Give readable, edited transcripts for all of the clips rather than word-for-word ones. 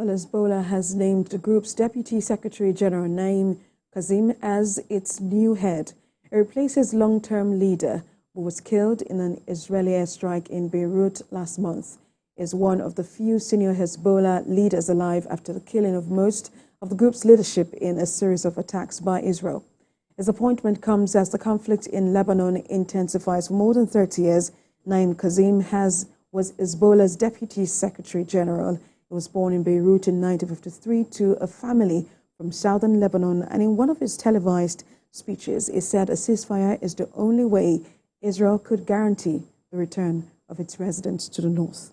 Well, Hezbollah has named the group's Deputy Secretary General Naim Qassem as its new head. It replaces long-term leader who was killed in an Israeli airstrike in Beirut last month. He is one of the few senior Hezbollah leaders alive after the killing of most of the group's leadership in a series of attacks by Israel. His appointment comes as the conflict in Lebanon intensifies for more than 30 years. Naim Qassem was Hezbollah's Deputy Secretary General. He was born in Beirut in 1953 to a family from southern Lebanon, and in one of his televised speeches, he said a ceasefire is the only way Israel could guarantee the return of its residents to the north.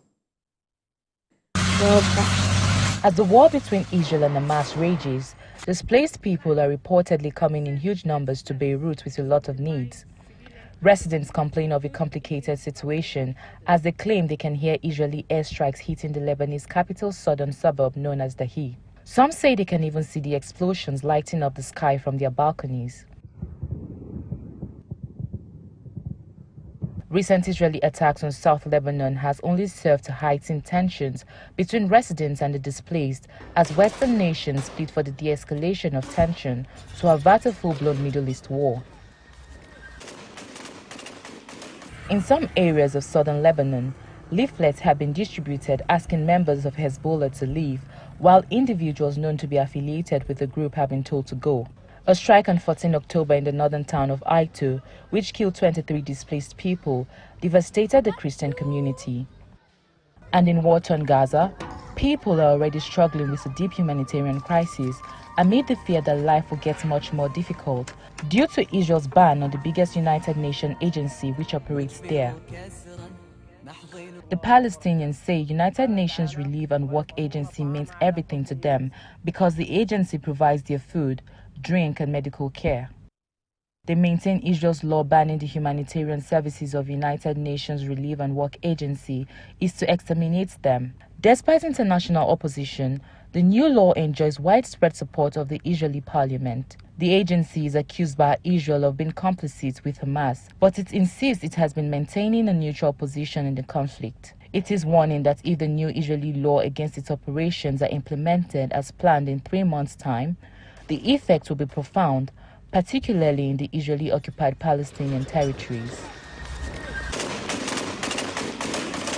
As the war between Israel and Hamas rages, displaced people are reportedly coming in huge numbers to Beirut with a lot of needs. Residents complain of a complicated situation as they claim they can hear Israeli airstrikes hitting the Lebanese capital's southern suburb known as Dahi. Some say they can even see the explosions lighting up the sky from their balconies. Recent Israeli attacks on South Lebanon has only served to heighten tensions between residents and the displaced as Western nations plead for the de-escalation of tension to avert a full-blown Middle East war. In some areas of southern Lebanon, leaflets have been distributed asking members of Hezbollah to leave, while individuals known to be affiliated with the group have been told to go. A strike on 14 October in the northern town of Aito, which killed 23 displaced people, devastated the Christian community. And in war-torn Gaza, people are already struggling with a deep humanitarian crisis amid the fear that life will get much more difficult due to Israel's ban on the biggest United Nations agency which operates there. The Palestinians say United Nations Relief and Work Agency means everything to them because the agency provides their food, drink and medical care. They maintain Israel's law banning the humanitarian services of United Nations Relief and Work Agency is to exterminate them. Despite international opposition, the new law enjoys widespread support of the Israeli parliament. The agency is accused by Israel of being complicit with Hamas, but it insists it has been maintaining a neutral position in the conflict. It is warning that if the new Israeli law against its operations are implemented as planned in 3 months' time, the effect will be profound, particularly in the Israeli-occupied Palestinian territories.